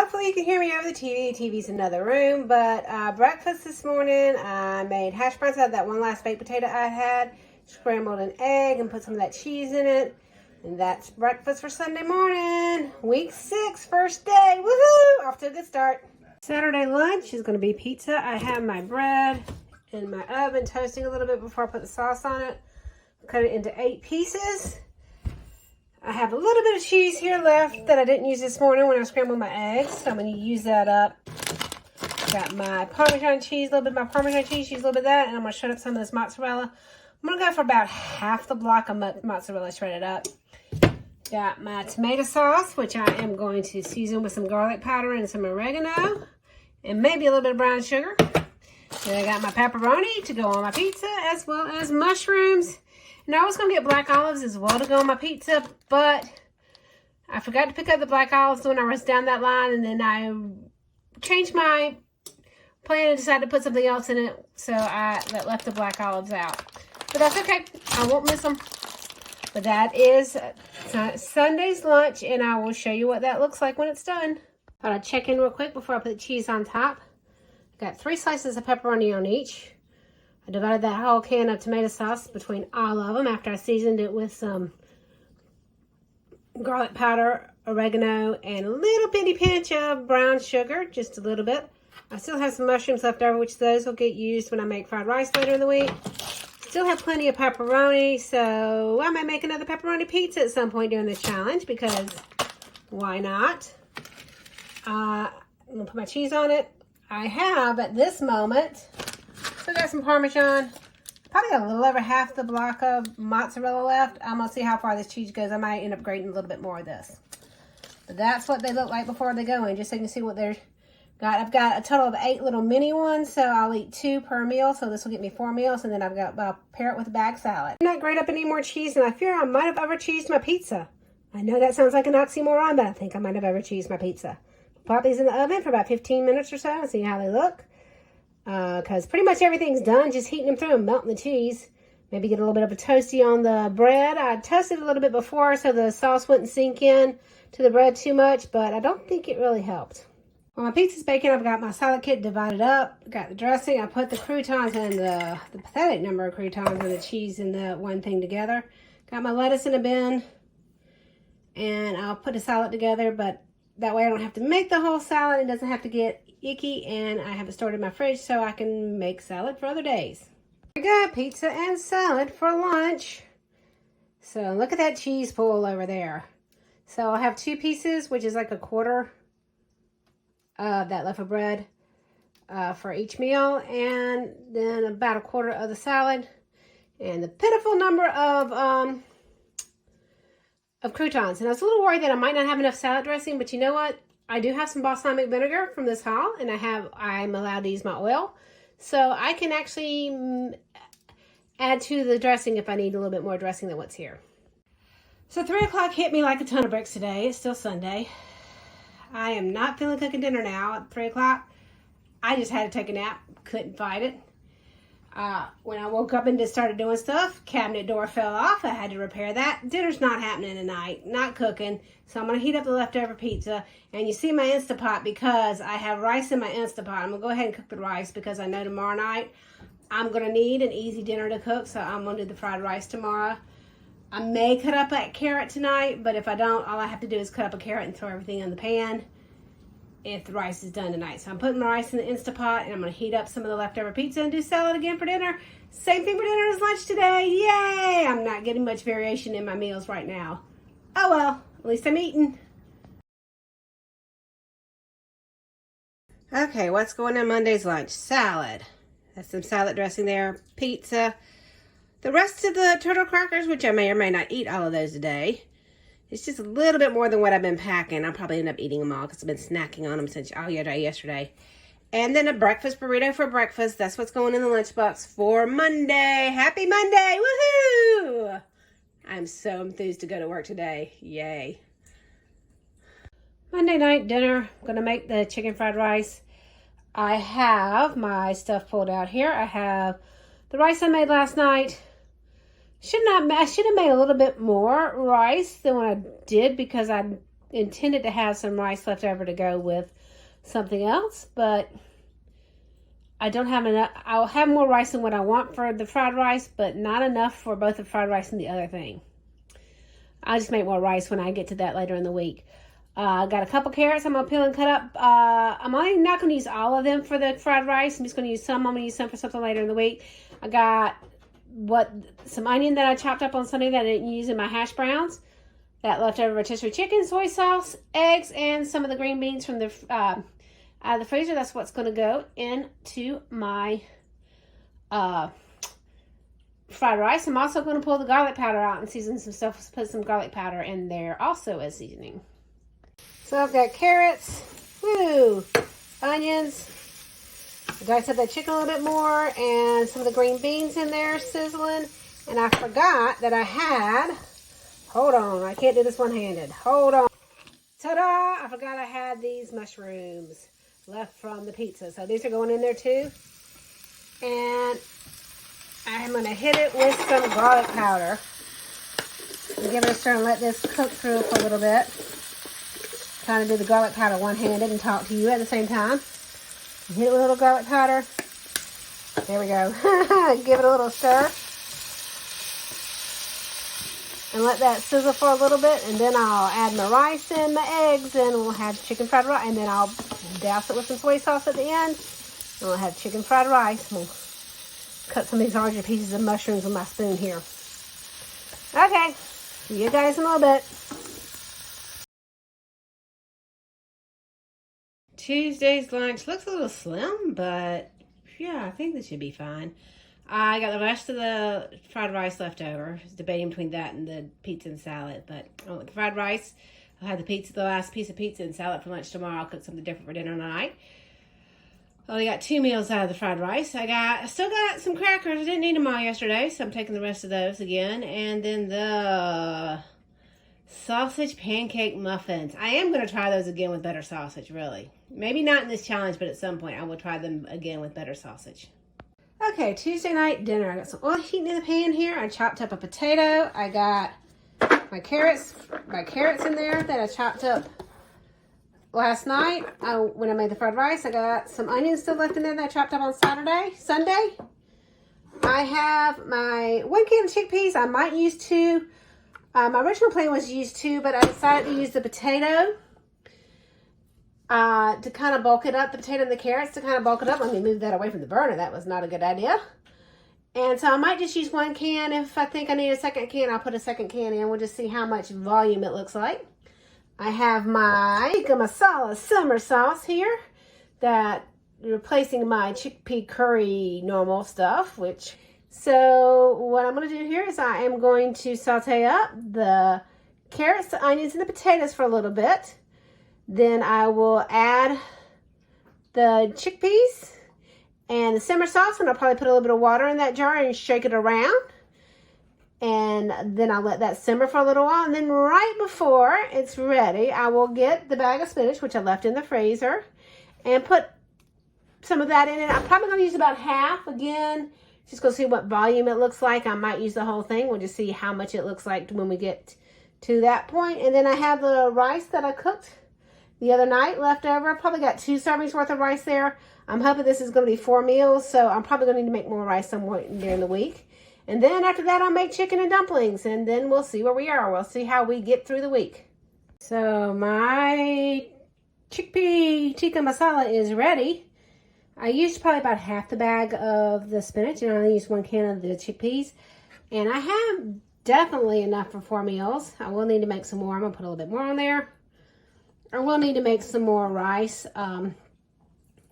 Hopefully you can hear me over the TV. The TV's in another room, but breakfast this morning, I made hash browns out of that one last baked potato I had, scrambled an egg and put some of that cheese in it, and that's breakfast for Sunday morning. Week 6, first day. Woohoo! Off to a good start. Saturday lunch is going to be pizza. I have my bread in my oven toasting a little bit before I put the sauce on it. Cut it into 8 pieces. I have a little bit of cheese here left that I didn't use this morning when I scrambled my eggs, so I'm going to use that up. Got my Parmesan cheese, a little bit of my Parmesan cheese, use a little bit of that, and I'm going to shred up some of this mozzarella. I'm going to go for about half the block of mozzarella shredded up. Got my tomato sauce, which I am going to season with some garlic powder and some oregano, and maybe a little bit of brown sugar. Then I got my pepperoni to go on my pizza, as well as mushrooms. And I was going to get black olives as well to go on my pizza, but I forgot to pick up the black olives when I was down that line, and then I changed my plan and decided to put something else in it, so I left the black olives out. But that's okay. I won't miss them. But that is Sunday's lunch, and I will show you what that looks like when it's done. Thought I'd check in real quick before I put the cheese on top. Got 3 slices of pepperoni on each. I divided that whole can of tomato sauce between all of them after I seasoned it with some garlic powder, oregano, and a little bitty pinch of brown sugar, just a little bit. I still have some mushrooms left over, which those will get used when I make fried rice later in the week. Still have plenty of pepperoni, so I might make another pepperoni pizza at some point during this challenge, because why not? I'm going to put my cheese on it. I have, at this moment, still got some Parmesan. Probably got a little over half the block of mozzarella left. I'm going to see how far this cheese goes. I might end up grating a little bit more of this. But that's what they look like before they go in, just so you can see what they're got. I've got a total of 8 little mini ones, so I'll eat 2 per meal. So this will get me 4 meals, and then I'll pair it with a bag salad. I'm not grate up any more cheese, and I fear I might have over-cheesed my pizza. I know that sounds like an oxymoron, but I think I might have over-cheesed my pizza. Pop these in the oven for about 15 minutes or so and see how they look. Because pretty much everything's done, just heating them through and melting the cheese. Maybe get a little bit of a toasty on the bread. I toasted a little bit before so the sauce wouldn't sink in to the bread too much, but I don't think it really helped. While my pizza's baking, I've got my salad kit divided up. Got the dressing. I put the croutons and the pathetic number of croutons and the cheese in the one thing together. Got my lettuce in a bin, and I'll put a salad together, but that way I don't have to make the whole salad. It doesn't have to get icky, and I have it stored in my fridge so I can make salad for other days. We got pizza and salad for lunch. So look at that cheese pool over there. So I'll have 2 pieces, which is like a quarter of that loaf of bread for each meal, and then about a quarter of the salad, and the pitiful number of croutons. And I was a little worried that I might not have enough salad dressing, but you know what? I do have some balsamic vinegar from this haul, and I'm allowed to use my oil. So I can actually add to the dressing if I need a little bit more dressing than what's here. So 3 o'clock hit me like a ton of bricks today. It's still Sunday. I am not feeling cooking dinner now at 3 o'clock. I just had to take a nap. Couldn't fight it. When I woke up and just started doing stuff, cabinet door fell off. I had to repair that. Dinner's not happening tonight. Not cooking. So I'm going to heat up the leftover pizza. And you see my Instapot because I have rice in my Instapot. I'm going to go ahead and cook the rice because I know tomorrow night I'm going to need an easy dinner to cook. So I'm going to do the fried rice tomorrow. I may cut up that carrot tonight, but if I don't, all I have to do is cut up a carrot and throw everything in the pan if the rice is done tonight. So I'm putting my rice in the Instapot, and I'm going to heat up some of the leftover pizza and do salad again for dinner. Same thing for dinner as lunch today. Yay! I'm not getting much variation in my meals right now. Oh well, at least I'm eating. Okay, what's going on Monday's lunch? Salad. That's some salad dressing there. Pizza. The rest of the turtle crackers, which I may or may not eat all of those today. It's just a little bit more than what I've been packing. I'll probably end up eating them all because I've been snacking on them since yesterday. And then a breakfast burrito for breakfast. That's what's going in the lunchbox for Monday. Happy Monday! Woohoo! I'm so enthused to go to work today. Yay. Monday night dinner. I'm going to make the chicken fried rice. I have my stuff pulled out here. I have the rice I made last night. I should have made a little bit more rice than what I did because I intended to have some rice left over to go with something else, but I don't have enough. I'll have more rice than what I want for the fried rice, but not enough for both the fried rice and the other thing. I'll just make more rice when I get to that later in the week. I got a couple carrots I'm going to peel and cut up. I'm only not going to use all of them for the fried rice. I'm just going to use some. I'm going to use some for something later in the week. I got some onion that I chopped up on Sunday that I didn't use in my hash browns. That leftover rotisserie chicken, soy sauce, eggs, and some of the green beans from the out of the freezer. That's what's going to go into my fried rice. I'm also going to pull the garlic powder out and season some stuff. Put some garlic powder in there also as seasoning. So I've got carrots, onions, diced up that chicken a little bit more, and some of the green beans in there sizzling. And I forgot that I had, hold on, I can't do this one-handed. Hold on. Ta-da! I forgot I had these mushrooms left from the pizza. So these are going in there too. And I'm going to hit it with some garlic powder. And give it a stir and let this cook through for a little bit. Trying to do the garlic powder one-handed and talk to you at the same time. Hit it with a little garlic powder. There we go. Give it a little stir. And let that sizzle for a little bit. And then I'll add my rice and my eggs. And we'll have chicken fried rice. And then I'll douse it with some soy sauce at the end. And we'll have chicken fried rice. We'll cut some of these larger pieces of mushrooms with my spoon here. Okay. See you guys in a little bit. Tuesday's lunch looks a little slim, but yeah, I think this should be fine. I got the rest of the fried rice left over. I was debating between that and the pizza and salad, but I went with the fried rice. I'll have the last piece of pizza and salad for lunch tomorrow. I'll cook something different for dinner tonight. I only got 2 meals out of the fried rice. I still got some crackers. I didn't eat them all yesterday, so I'm taking the rest of those again. And then the sausage pancake muffins. I am going to try those again with better sausage, really. Maybe not in this challenge, but at some point I will try them again with better sausage. Okay, Tuesday night dinner. I got some oil heating in the pan here. I chopped up a potato. I got my carrots in there that I chopped up last night when I made the fried rice. I got some onions still left in there that I chopped up on Sunday. I have my 1 can of chickpeas. I might use 2. My original plan was to use 2, but I decided to use the potato to kind of bulk it up. The potato and the carrots to kind of bulk it up. Let me move that away from the burner. That was not a good idea. And so I might just use 1 can. If I think I need a second can, I'll put a second can in. We'll just see how much volume it looks like. I have my tikka masala summer sauce here that replacing my chickpea curry normal stuff, so what I'm going to do here is I am going to saute up the carrots, the onions, and the potatoes for a little bit. Then I will add the chickpeas and the simmer sauce, and I'll probably put a little bit of water in that jar and shake it around. And then I'll let that simmer for a little while. And then right before it's ready, I will get the bag of spinach, which I left in the freezer, and put some of that in it. I'm probably going to use about half again. Just go see what volume it looks like. I might use the whole thing. We'll just see how much it looks like when we get to that point. And then I have the rice that I cooked the other night left over. I probably got 2 servings worth of rice there. I'm hoping this is going to be 4 meals, so I'm probably going to need to make more rice somewhere during the week. And then after that, I'll make chicken and dumplings, and then we'll see where we are. We'll see how we get through the week. So my chickpea tikka masala is ready. I used probably about half the bag of the spinach, and I only used 1 can of the chickpeas. And I have definitely enough for 4 meals. I will need to make some more. I'm going to put a little bit more on there. I will need to make some more rice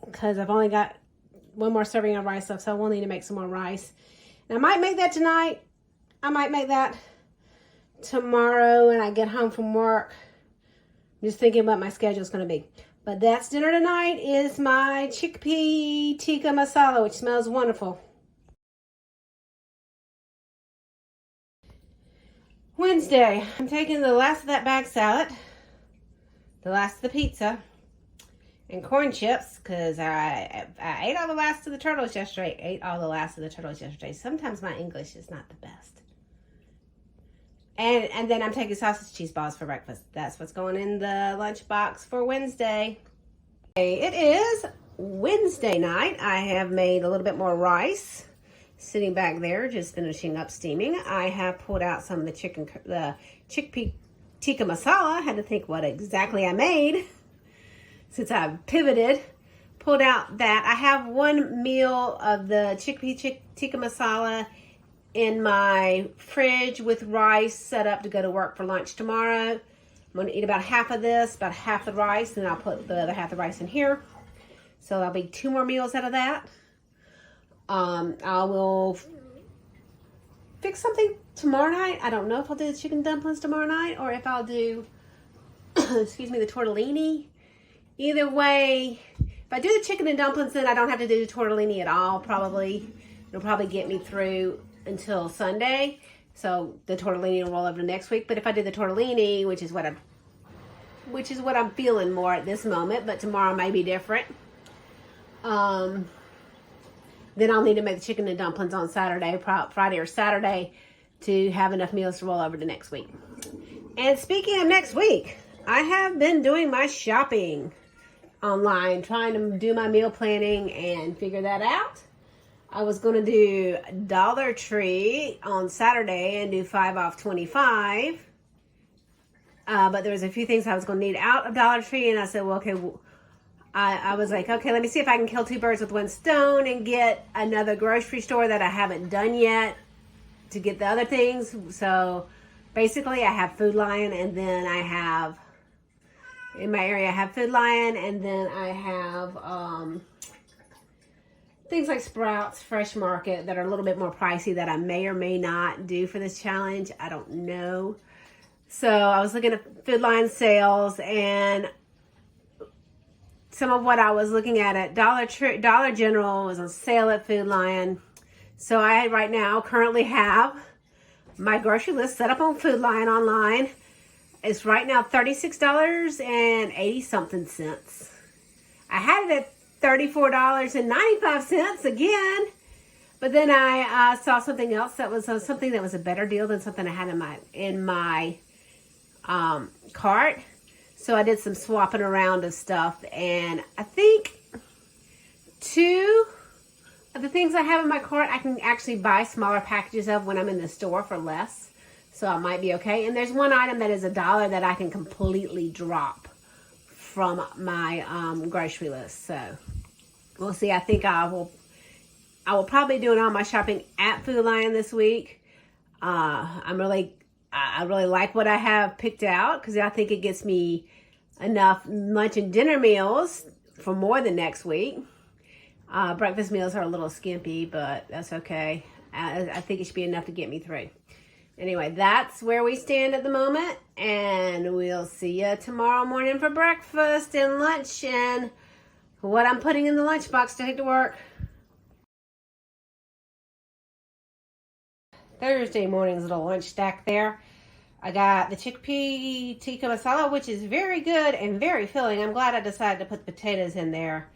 because I've only got 1 more serving of rice left, so I will need to make some more rice. And I might make that tonight. I might make that tomorrow when I get home from work. I'm just thinking what my schedule is going to be. But that's dinner tonight is my chickpea tikka masala, which smells wonderful. Wednesday, I'm taking the last of that bag salad, the last of the pizza, and corn chips, because I ate all the last of the turtles yesterday. Sometimes my English is not the best. And then I'm taking sausage cheese balls for breakfast. That's what's going in the lunchbox for Wednesday. It is Wednesday night. I have made a little bit more rice sitting back there, just finishing up steaming. I have pulled out some of the chickpea tikka masala. I had to think what exactly I made since I've pivoted. Pulled out that. I have one meal of the chickpea tikka masala in my fridge with rice set up to go to work for lunch tomorrow. I'm going to eat about half of this, about half the rice, and I'll put the other half of the rice in here. So that'll be 2 more meals out of that. I will fix something tomorrow night. I don't know if I'll do the chicken dumplings tomorrow night or if I'll do, excuse me, the tortellini. Either way, if I do the chicken and dumplings, then I don't have to do the tortellini at all, probably. It'll probably get me through until Sunday. So the tortellini will roll over to next week. But if I do the tortellini, which is what I'm feeling more at this moment, but tomorrow may be different. Then I'll need to make the chicken and dumplings on Saturday, Friday or Saturday, to have enough meals to roll over to next week. And speaking of next week, I have been doing my shopping online, trying to do my meal planning and figure that out. I was going to do Dollar Tree on Saturday and do 5 off 25. But there was a few things I was going to need out of Dollar Tree, and I said, well, okay, I was like, okay, let me see if I can kill 2 birds with 1 stone and get another grocery store that I haven't done yet to get the other things. So basically I have Food Lion, and then I have, in my area, I have Food Lion, and then I have things like Sprouts, Fresh Market that are a little bit more pricey that I may or may not do for this challenge. I don't know. So I was looking at Food Lion sales, and some of what I was looking at Dollar General was on sale at Food Lion. So I right now currently have my grocery list set up on Food Lion online. It's right now $36.80 something cents. I had it at $34.95 again, but then I saw something else that was something that was a better deal than something I had in my cart. So I did some swapping around of stuff, and I think 2 of the things I have in my cart I can actually buy smaller packages of when I'm in the store for less. So I might be okay. And there's one item that is $1 that I can completely drop from my grocery list. So we'll see. I think I will probably doing all my shopping at Food Lion this week. I really like what I have picked out because I think it gets me enough lunch and dinner meals for more than next week. Breakfast meals are a little skimpy, but that's okay. I think it should be enough to get me through. Anyway, that's where we stand at the moment, and we'll see you tomorrow morning for breakfast and lunch and what I'm putting in the lunchbox to take to work. Thursday morning's little lunch stack there. I got the chickpea tikka masala, which is very good and very filling. I'm glad I decided to put the potatoes in there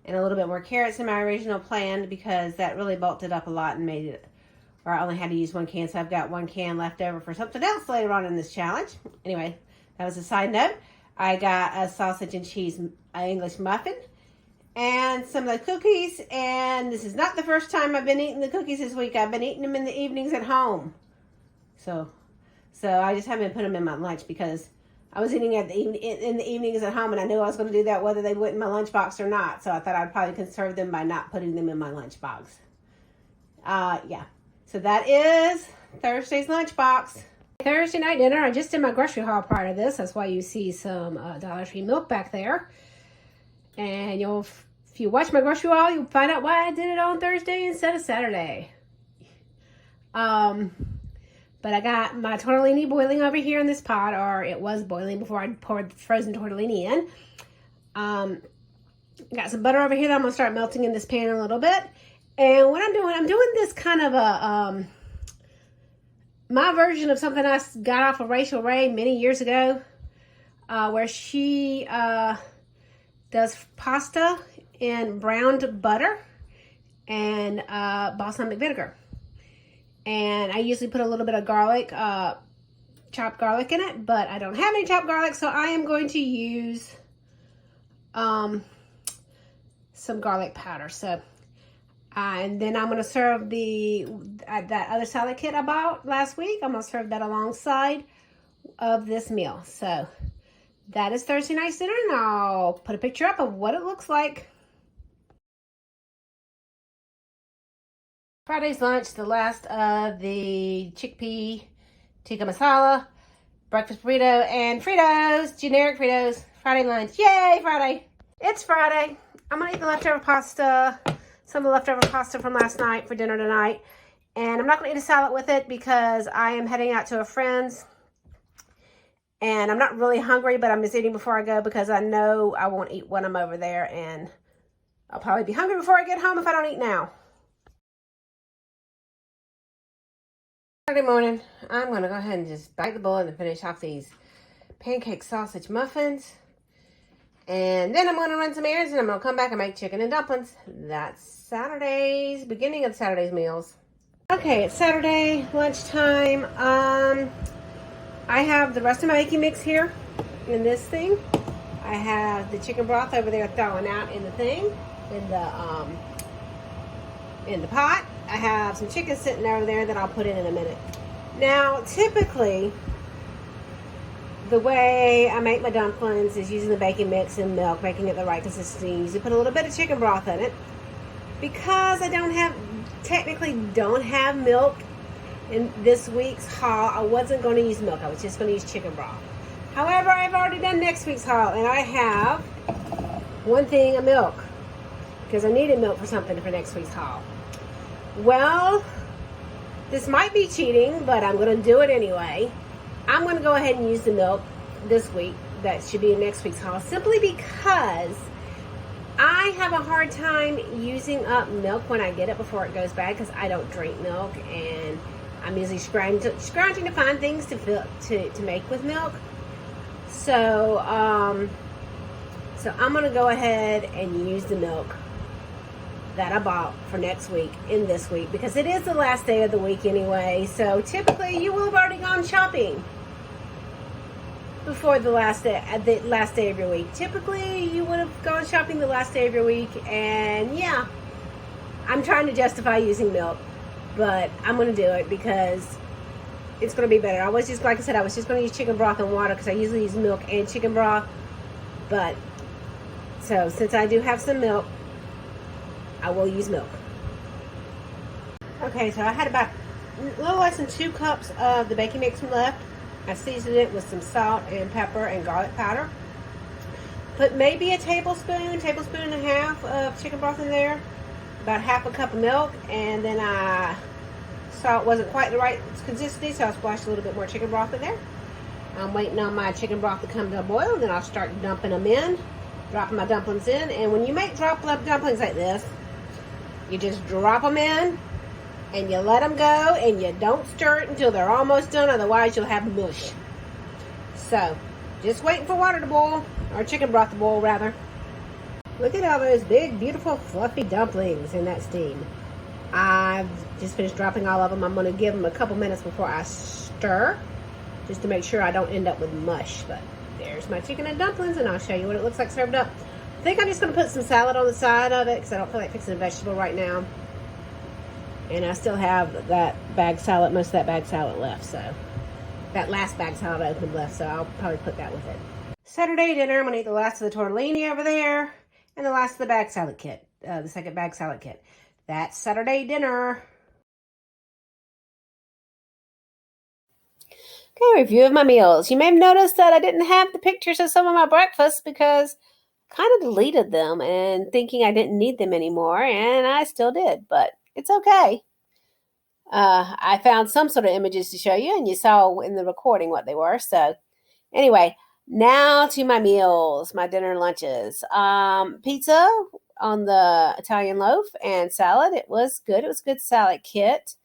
and a little bit more carrots in my original plan because that really bulked it up a lot and made it, or I only had to use 1 can, so I've got 1 can left over for something else later on in this challenge. Anyway, that was a side note. I got a sausage and cheese English muffin and some of the cookies, and this is not the first time I've been eating the cookies this week. I've been eating them in the evenings at home. So I just haven't put them in my lunch because I was eating in the evenings at home, and I knew I was going to do that whether they went in my lunchbox or not. So I thought I'd probably conserve them by not putting them in my lunchbox. Yeah. So that is Thursday's lunchbox. Thursday night dinner, I just did my grocery haul part of this. That's why you see some Dollar Tree milk back there. And if you watch my grocery haul, you'll find out why I did it on Thursday instead of Saturday. But I got my tortellini boiling over here in this pot, or it was boiling before I poured the frozen tortellini in. Got some butter over here that I'm going to start melting in this pan a little bit. And what I'm doing this kind of a, my version of something I got off of Rachel Ray many years ago, where she does pasta in browned butter and balsamic vinegar. And I usually put a little bit of garlic chopped garlic in it, but I don't have any chopped garlic, so I am going to use some garlic powder. So, and then I'm going to serve that other salad kit I bought last week. I'm going to serve that alongside of this meal. So that is Thursday night's dinner, and I'll put a picture up of what it looks like. Friday's lunch, the last of the chickpea tikka masala, breakfast burrito, and Fritos, generic Fritos. Friday lunch. Yay, Friday. It's Friday. I'm going to eat the leftover pasta, some of the leftover pasta from last night for dinner tonight. And I'm not going to eat a salad with it because I am heading out to a friend's. And I'm not really hungry, but I'm just eating before I go because I know I won't eat when I'm over there. And I'll probably be hungry before I get home if I don't eat now. Saturday morning, I'm going to go ahead and just bite the bullet and finish off these pancake sausage muffins. And then I'm going to run some errands and I'm going to come back and make chicken and dumplings. That's Saturday's, beginning of Saturday's meals. Okay, it's Saturday, lunchtime. I have the rest of my baking mix here in this thing. I have the chicken broth over there thawing out in the thing, in the pot. I have some chicken sitting over there that I'll put in a minute. Now, typically, the way I make my dumplings is using the baking mix and milk, making it the right consistency. I usually put a little bit of chicken broth in it. Because I technically don't have milk in this week's haul, I wasn't going to use milk. I was just going to use chicken broth. However, I've already done next week's haul, and I have one thing of milk because I needed milk for something for next week's haul. Well, this might be cheating, but I'm going to do it anyway. I'm going to go ahead and use the milk this week. That should be in next week's haul, simply because I have a hard time using up milk when I get it before it goes bad because I don't drink milk, and I'm usually scrounging to find things to make with milk. So, I'm going to go ahead and use the milk that I bought for next week in this week because it is the last day of the week anyway. So typically you will have already gone shopping before the last day of your week. Typically you would have gone shopping the last day of your week, and yeah, I'm trying to justify using milk, but I'm going to do it because it's going to be better. I was just going to use chicken broth and water because I usually use milk and chicken broth, but so since I do have some milk, I will use milk. Okay, so I had about a little less than 2 cups of the baking mix left. I seasoned it with some salt and pepper and garlic powder. Put maybe a tablespoon and a half of chicken broth in there. About half a cup of milk, and then I saw it wasn't quite the right consistency, so I splashed a little bit more chicken broth in there. I'm waiting on my chicken broth to come to a boil, and then I'll start dumping them in, dropping my dumplings in. And when you make drop dumplings like this, you just drop them in and you let them go and you don't stir it until they're almost done, otherwise you'll have mush. So just waiting for water to boil, or chicken broth to boil rather. Look at all those big, beautiful, fluffy dumplings in that steam. I've just finished dropping all of them. I'm going to give them a couple minutes before I stir, just to make sure I don't end up with mush. But there's my chicken and dumplings, and I'll show you what it looks like served up. I think I'm just going to put some salad on the side of it because I don't feel like fixing a vegetable right now. And I still have that bag salad, most of that bag salad left. So that last bag salad I opened left, so I'll probably put that with it. Saturday dinner, I'm going to eat the last of the tortellini over there and the last of the bag salad kit, the second bag salad kit. That's Saturday dinner. Okay, review of my meals. You may have noticed that I didn't have the pictures of some of my breakfasts because I kind of deleted them and thinking I didn't need them anymore, and I still did, but it's okay. I found some sort of images to show you, and you saw in the recording what they were. So anyway, now to my meals, my dinner and lunches. Pizza on the Italian loaf and salad. It was good. It was a good salad kit.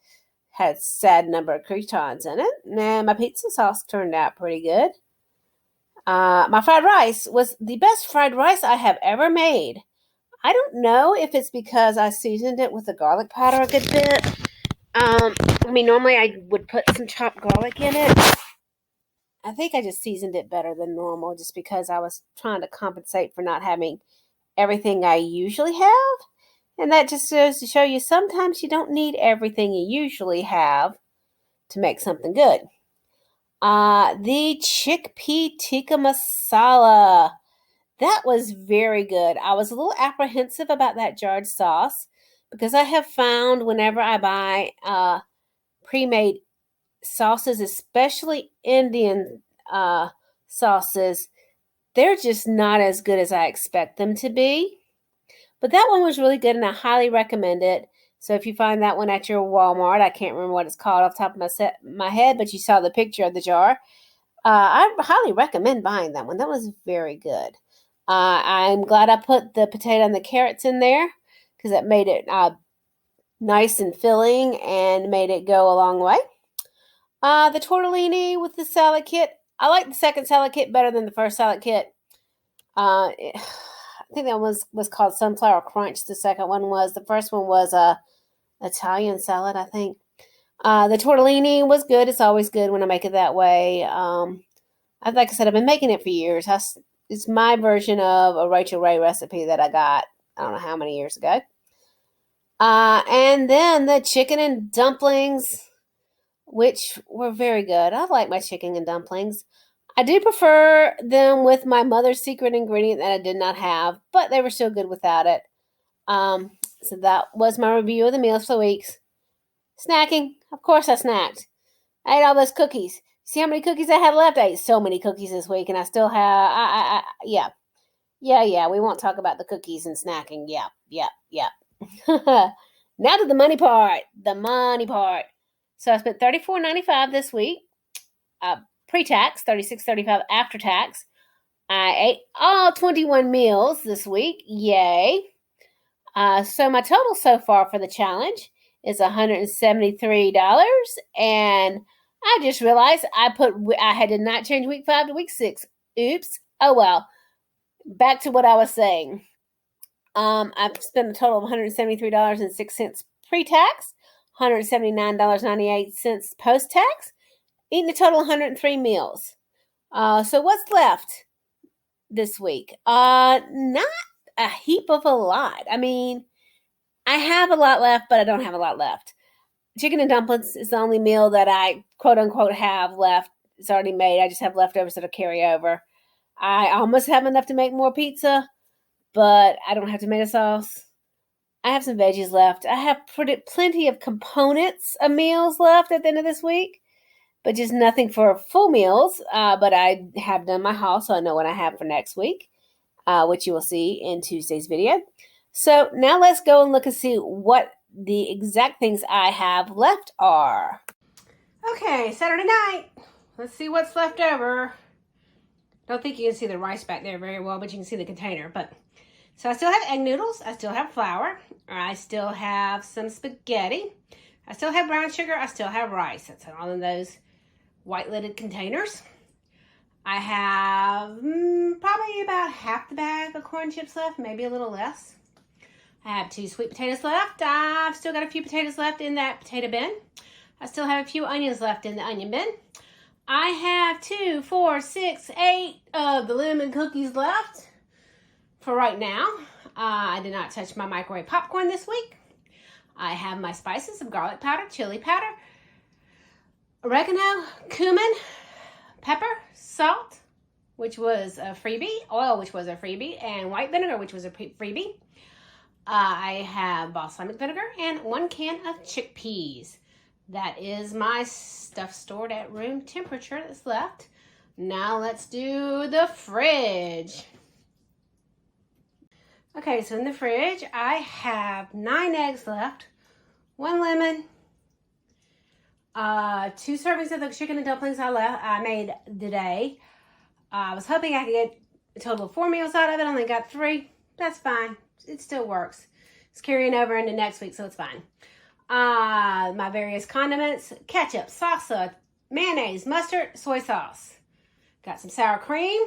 Had a sad number of croutons in it. And my pizza sauce turned out pretty good. My fried rice was the best fried rice I have ever made. I don't know if it's because I seasoned it with the garlic powder a good bit. Normally I would put some chopped garlic in it. I think I just seasoned it better than normal just because I was trying to compensate for not having everything I usually have. And that just goes to show you sometimes you don't need everything you usually have to make something good. The chickpea tikka masala. That was very good. I was a little apprehensive about that jarred sauce because I have found whenever I buy pre-made sauces, especially Indian sauces, they're just not as good as I expect them to be. But that one was really good, and I highly recommend it. So if you find that one at your Walmart, I can't remember what it's called off the top of my head, but you saw the picture of the jar. I highly recommend buying that one. That was very good. I'm glad I put the potato and the carrots in there because that made it nice and filling and made it go a long way. The tortellini with the salad kit. I like the second salad kit better than the first salad kit. I think that was called Sunflower Crunch. The second one was. The first one was Italian salad, I think. The tortellini was good. It's always good when I make it that way. Like I said, I've been making it for years. It's my version of a Rachel Ray recipe that I got, I don't know how many years ago. And then the chicken and dumplings, which were very good. I like my chicken and dumplings. I do prefer them with my mother's secret ingredient that I did not have, but they were still good without it. So that was my review of the meals for the weeks. Snacking. Of course I snacked. I ate all those cookies. See how many cookies I had left? I ate so many cookies this week, and I still have, yeah. We won't talk about the cookies and snacking. Yeah. Now to the money part. So I spent $34.95 this week. Pre-tax, $36.35 after tax. I ate all 21 meals this week. Yay. So my total so far for the challenge is $173. And I just realized I did not change week 5 to week 6. Oops. Oh well. Back to what I was saying. I've spent a total of $173.06 pre-tax, $179.98 post-tax, eating a total of 103 meals. So what's left this week? Not a heap of a lot. I mean, I have a lot left, but I don't have a lot left. Chicken and dumplings is the only meal that I quote-unquote have left. It's already made. I just have leftovers that'll carry over. I almost have enough to make more pizza, but I don't have tomato sauce. I have some veggies left. I have plenty of components of meals left at the end of this week, but just nothing for full meals. But I have done my haul, so I know what I have for next week, which you will see in Tuesday's video. So now let's go and look and see what the exact things I have left are. Okay, Saturday night. Let's see what's left over. Don't think you can see the rice back there very well, but you can see the container. So I still have egg noodles. I still have flour. I still have some spaghetti. I still have brown sugar. I still have rice. That's all in those white lidded containers. I have probably about half the bag of corn chips left, maybe a little less. I have 2 sweet potatoes left. I've still got a few potatoes left in that potato bin. I still have a few onions left in the onion bin. I have 2, 4, 6, 8 of the lemon cookies left for right now. I did not touch my microwave popcorn this week. I have my spices of garlic powder, chili powder, oregano, cumin, pepper, salt, which was a freebie, oil, which was a freebie, and white vinegar, which was a freebie. I have balsamic vinegar and 1 can of chickpeas. That is my stuff stored at room temperature that's left. Now let's do the fridge. Okay, so in the fridge, I have 9 eggs left, 1 lemon, 2 servings of the chicken and dumplings I made today. I was hoping I could get a total of 4 meals out of it. I only got 3. That's fine. It still works. It's carrying over into next week, so it's fine. My various condiments: ketchup, salsa, mayonnaise, mustard, soy sauce. Got some sour cream.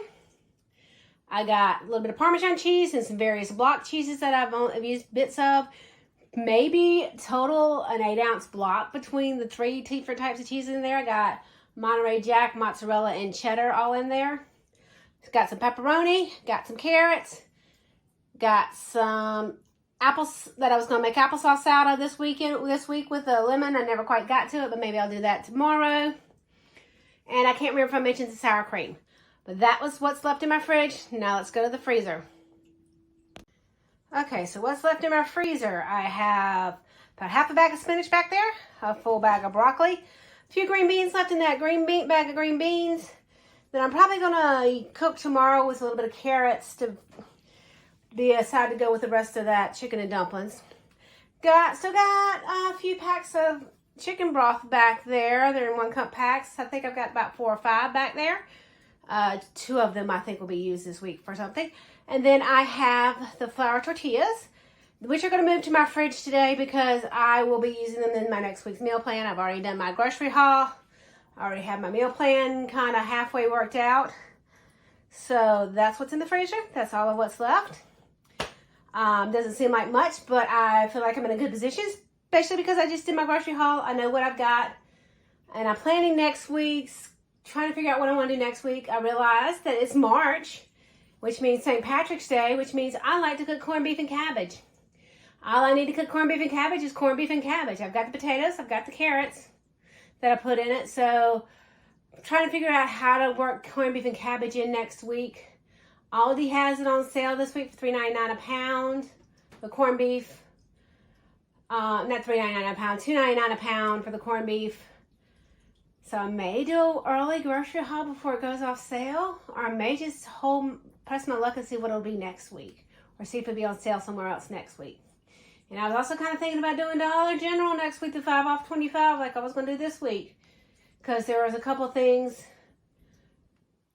I got a little bit of Parmesan cheese and some various block cheeses that I've used bits of. Maybe total an 8-ounce block between the 3 different types of cheese in there. I got Monterey Jack, mozzarella, and cheddar all in there. It's got some pepperoni, got some carrots, got some apples that I was going to make applesauce out of this week with a lemon. I never quite got to it, but maybe I'll do that tomorrow. And I can't remember if I mentioned the sour cream. But that was what's left in my fridge. Now let's go to the freezer. Okay, so what's left in my freezer? I have about half a bag of spinach back there, a full bag of broccoli, a few green beans left in that bag of green beans that I'm probably going to cook tomorrow with a little bit of carrots to decide to go with the rest of that chicken and dumplings. Still got a few packs of chicken broth back there. They're in 1 cup packs. I think I've got about 4 or 5 back there. 2 of them I think will be used this week for something. And then I have the flour tortillas, which are going to move to my fridge today because I will be using them in my next week's meal plan. I've already done my grocery haul. I already have my meal plan kind of halfway worked out. So that's what's in the freezer. That's all of what's left. Doesn't seem like much, but I feel like I'm in a good position, especially because I just did my grocery haul. I know what I've got, and I'm planning next week's, trying to figure out what I want to do next week. I realized that it's March, which means St. Patrick's Day, which means I like to cook corned beef and cabbage. All I need to cook corned beef and cabbage is corned beef and cabbage. I've got the potatoes, I've got the carrots that I put in it, so I'm trying to figure out how to work corned beef and cabbage in next week. Aldi has it on sale this week for $3.99 a pound. The corned beef, not $3.99 a pound, $2.99 a pound for the corned beef. So I may do an early grocery haul before it goes off sale, or I may just press my luck and see what it'll be next week, or see if it'll be on sale somewhere else next week. And I was also kind of thinking about doing Dollar General next week, the 5 off 25, like I was going to do this week, because there was a couple things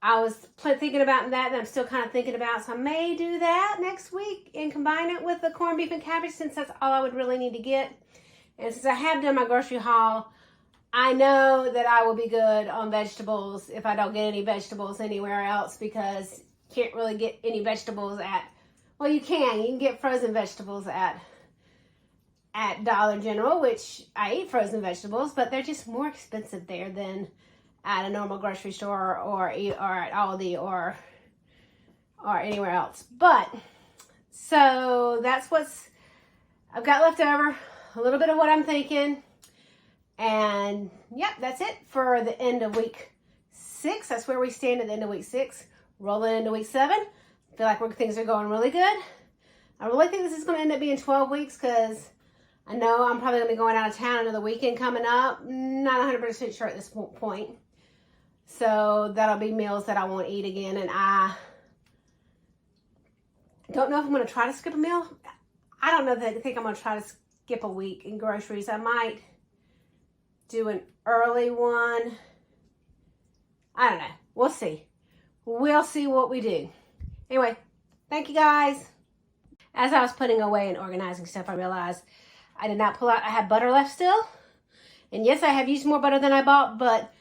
I was thinking about that I'm still kind of thinking about. So I may do that next week and combine it with the corned beef and cabbage, since that's all I would really need to get. And since I have done my grocery haul, I know that I will be good on vegetables if I don't get any vegetables anywhere else, because you can't really get any vegetables well, you can get frozen vegetables at Dollar General, which I eat frozen vegetables, but they're just more expensive there than at a normal grocery store or at Aldi or anywhere else. But so that's what's I've got left over, a little bit of what I'm thinking, and yep, that's it for the end of week 6. That's where we stand at the end of week 6, rolling into week 7. I feel like things are going really good. I really think this is going to end up being 12 weeks, because I know I'm probably going to be going out of town another weekend coming up. Not 100% sure at this point. So that'll be meals that I won't eat again. And I don't know if I'm going to try to skip a meal. I don't know that I think I'm going to try to skip a week in groceries. I might do an early one. I don't know. We'll see. We'll see what we do. Anyway, thank you guys. As I was putting away and organizing stuff, I realized I did not pull out. I have butter left still. And yes, I have used more butter than I bought, but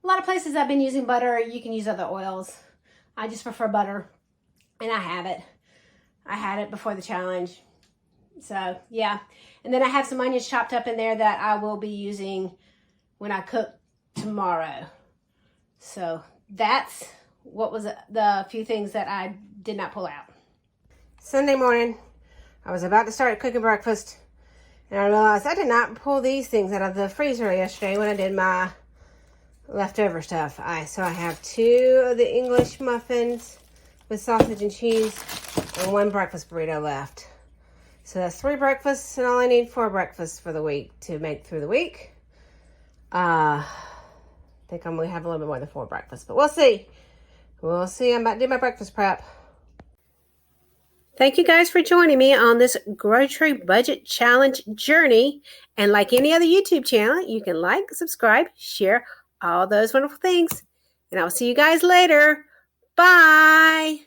a lot of places I've been using butter. You can use other oils. I just prefer butter, and I have it. I had it before the challenge. So, yeah. And then I have some onions chopped up in there that I will be using when I cook tomorrow. So, that's what was the few things that I did not pull out. Sunday morning, I was about to start cooking breakfast, and I realized I did not pull these things out of the freezer yesterday when I did my leftover stuff. So I have 2 of the English muffins with sausage and cheese and 1 breakfast burrito left. So that's 3 breakfasts, and all I need 4 breakfasts for the week to make through the week. I think I'm going to have a little bit more than 4 breakfasts, but we'll see. We'll see. I'm about to do my breakfast prep. Thank you guys for joining me on this grocery budget challenge journey. And like any other YouTube channel, you can like, subscribe, share, all those wonderful things. And I'll see you guys later. Bye.